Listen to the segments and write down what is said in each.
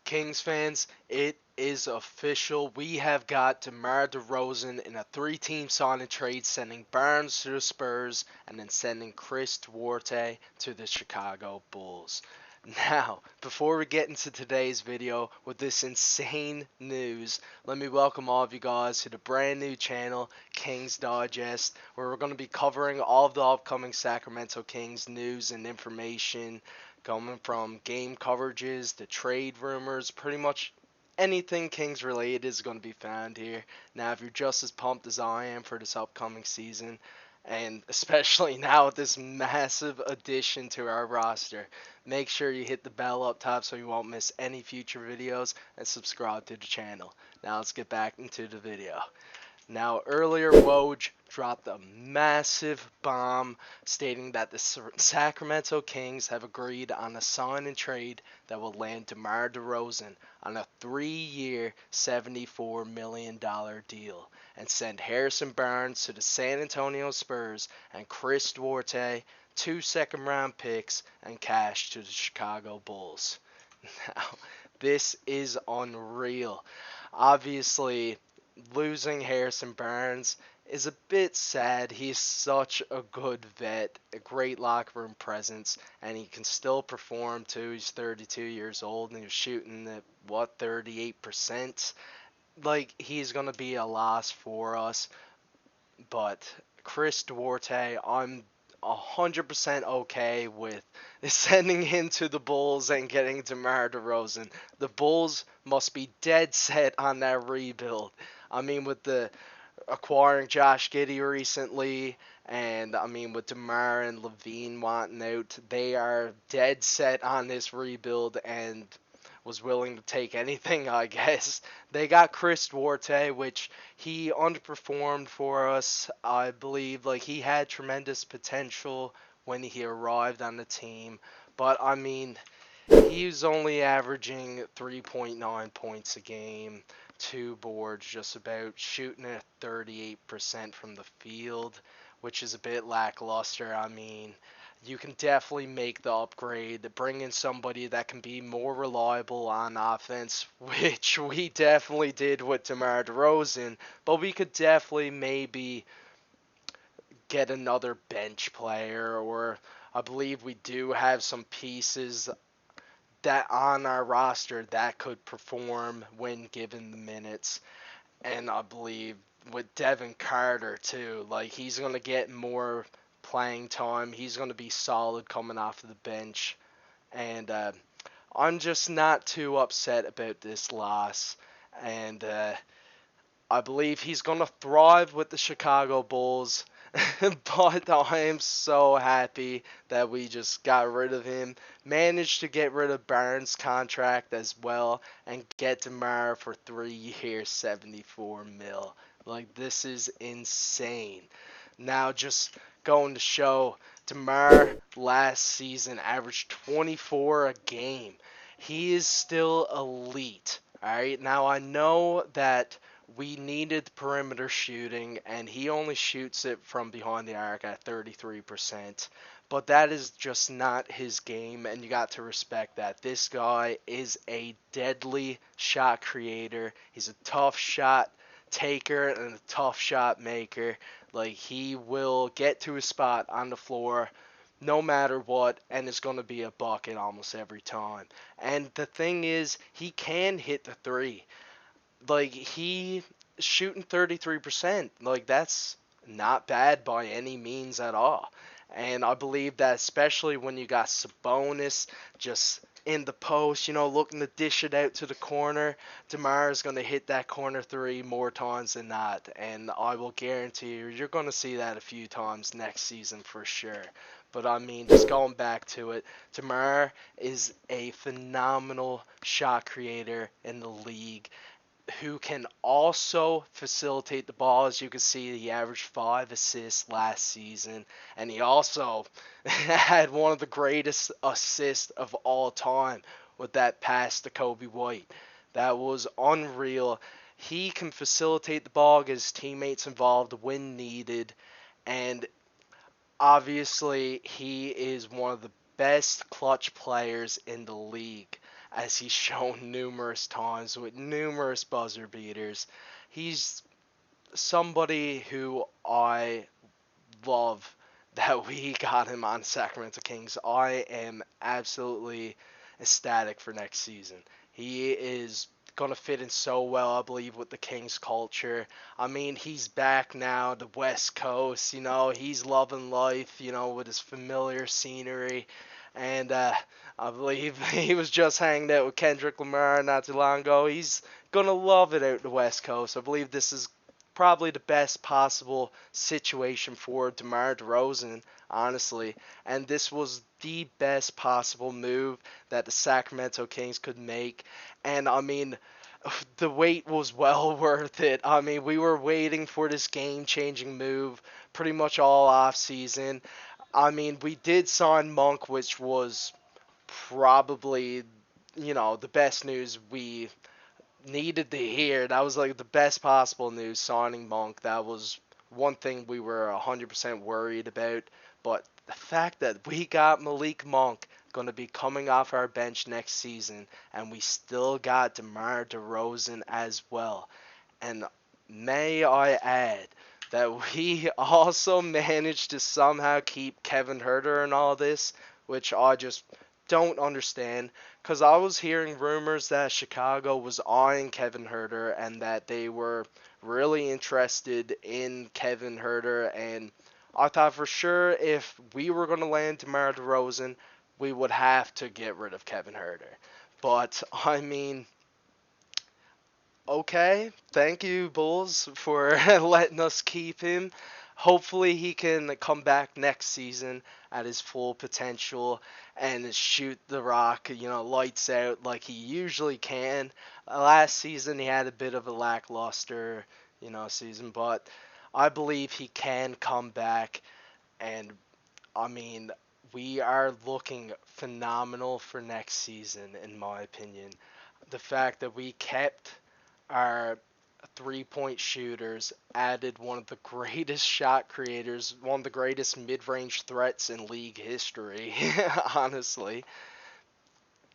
Kings fans, it is official. We have got DeMar DeRozan in a three-team signing trade, sending Barnes to the Spurs and then sending Chris Duarte to the Chicago Bulls. Now, before we get into today's video with this insane news, let me welcome all of you guys to the brand new channel, Kings Digest, where we're going to be covering all of the upcoming Sacramento Kings news and information, coming from game coverages to trade rumors. Pretty much anything Kings related is going to be found here. Now, if you're just as pumped as I am for this upcoming season, and especially now with this massive addition to our roster, make sure you hit the bell up top so you won't miss any future videos and subscribe to the channel. Now let's get back into the video. Now, earlier, Woj dropped a massive bomb stating that the Sacramento Kings have agreed on a sign and trade that will land DeMar DeRozan on a 3-year, $74 million deal and send Harrison Barnes to the San Antonio Spurs and Chris Duarte 2 second-round picks and cash to the Chicago Bulls. Now, this is unreal. Obviously, losing Harrison Barnes is a bit sad. He's such a good vet, a great locker room presence, and he can still perform too. He's 32 years old and he's shooting at 38%. Like, he's going to be a loss for us. But Chris Duarte, I'm 100% okay with sending him to the Bulls and getting DeMar DeRozan. The Bulls must be dead set on that rebuild. I mean, with the acquiring Josh Giddey recently, and I mean with DeMar and Levine wanting out, they are dead set on this rebuild and was willing to take anything, I guess. They got Chris Duarte, which he underperformed for us, I believe. Like, he had tremendous potential when he arrived on the team, but I mean, he was only averaging 3.9 points a game, 2 boards, just about, shooting at 38% from the field, which is a bit lackluster. I mean, you can definitely make the upgrade, bring in somebody that can be more reliable on offense, which we definitely did with DeMar DeRozan, but we could definitely maybe get another bench player, or I believe we do have some pieces that on our roster that could perform when given the minutes. And I believe with Devin Carter too, like, he's going to get more playing time. He's going to be solid coming off of the bench. And I'm just not too upset about this loss. And I believe he's going to thrive with the Chicago Bulls. But I am so happy that we just got rid of him. Managed to get rid of Barnes' contract as well and get DeMar for 3 years, 74 mil. Like, this is insane. Now, just going to show, DeMar last season averaged 24 a game. He is still elite. Alright, now I know that we needed perimeter shooting, and he only shoots it from behind the arc at 33%. But that is just not his game, and you got to respect that. This guy is a deadly shot creator. He's a tough shot taker and a tough shot maker. Like, he will get to his spot on the floor no matter what, and it's going to be a bucket almost every time. And the thing is, he can hit the three. Like, he shooting 33%. Like, that's not bad by any means at all. And I believe that especially when you got Sabonis just in the post, looking to dish it out to the corner, DeMar is going to hit that corner three more times than not. And I will guarantee you're going to see that a few times next season for sure. But I mean, just going back to it, DeMar is a phenomenal shot creator in the league, who can also facilitate the ball. As you can see, he averaged 5 assists last season, and he also had one of the greatest assists of all time with that pass to Kobe White. That was unreal. He can facilitate the ball, get his teammates involved when needed, and obviously he is one of the best clutch players in the league. as he's shown numerous times with numerous buzzer beaters. He's somebody who I love that we got him on Sacramento Kings. I am absolutely ecstatic for next season. He is going to fit in so well, I believe, with the Kings culture. I mean, he's back now, the West Coast, he's loving life, with his familiar scenery. And I believe he was just hanging out with Kendrick Lamar not too long ago. He's going to love it out the West Coast. I believe this is probably the best possible situation for DeMar DeRozan, honestly. And this was the best possible move that the Sacramento Kings could make. And I mean, the wait was well worth it. I mean, we were waiting for this game-changing move pretty much all off season. I mean, we did sign Monk, which was probably, the best news we needed to hear. That was like the best possible news, signing Monk. That was one thing we were 100% worried about. But the fact that we got Malik Monk going to be coming off our bench next season, and we still got DeMar DeRozan as well. And may I add that we also managed to somehow keep Kevin Huerter in all this, which I just don't understand, because I was hearing rumors that Chicago was eyeing Kevin Huerter and that they were really interested in Kevin Huerter, and I thought for sure if we were going to land DeMar DeRozan, we would have to get rid of Kevin Huerter. But, I mean, okay, thank you, Bulls, for letting us keep him. Hopefully he can come back next season at his full potential and shoot the rock, lights out like he usually can. Last season he had a bit of a lackluster, season, but I believe he can come back. And I mean, we are looking phenomenal for next season, in my opinion. The fact that we kept our three-point shooters, added one of the greatest shot creators, one of the greatest mid-range threats in league history, honestly.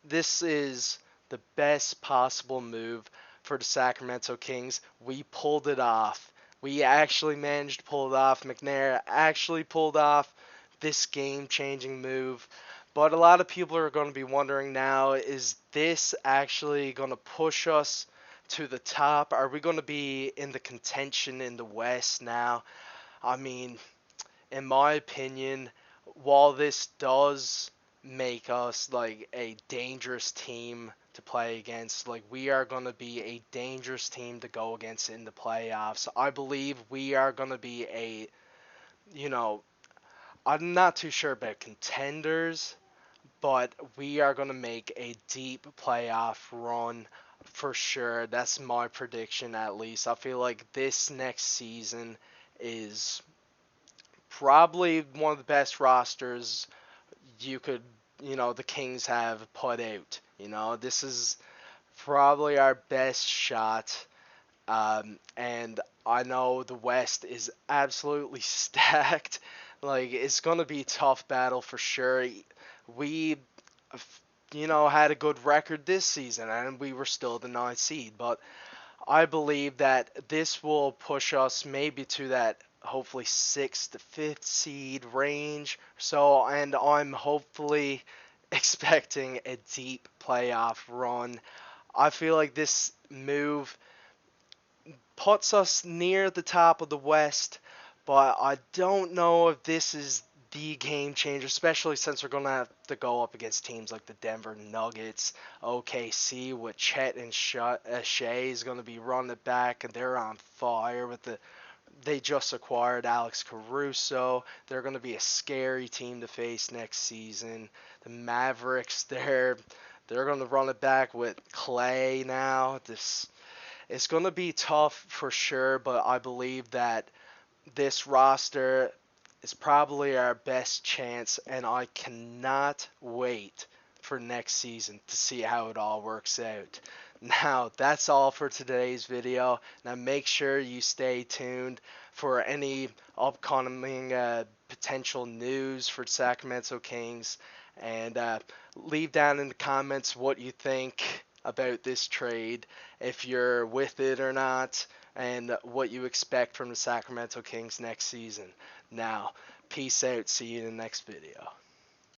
This is the best possible move for the Sacramento Kings. We pulled it off. We actually managed to pull it off. McNair actually pulled off this game-changing move. But a lot of people are going to be wondering now, is this actually going to push us to the top? Are we going to be in the contention in the West now? I mean, in my opinion, while this does make us like a dangerous team to play against, like we are going to be a dangerous team to go against in the playoffs. I believe we are going to be you know, I'm not too sure about contenders, but we are going to make a deep playoff run for sure. That's my prediction, at least. I feel like this next season is probably one of the best rosters you could, the Kings have put out. This is probably our best shot. And I know the West is absolutely stacked. Like, it's going to be a tough battle for sure. We, had a good record this season, and we were still the ninth seed. But I believe that this will push us maybe to that hopefully 6th to 5th seed range. So, and I'm hopefully expecting a deep playoff run. I feel like this move puts us near the top of the West, but I don't know if this is the game changer, especially since we're going to have to go up against teams like the Denver Nuggets, OKC, with Chet and Shea is going to be running it back, and they're on fire with they just acquired Alex Caruso. They're going to be a scary team to face next season. The Mavericks, they're going to run it back with Clay now. It's going to be tough for sure, but I believe that this roster is probably our best chance, and I cannot wait for next season to see how it all works out. Now, that's all for today's video. Now, make sure you stay tuned for any upcoming potential news for Sacramento Kings. And leave down in the comments what you think about this trade, if you're with it or not, and what you expect from the Sacramento Kings next season. Now, peace out. See you in the next video.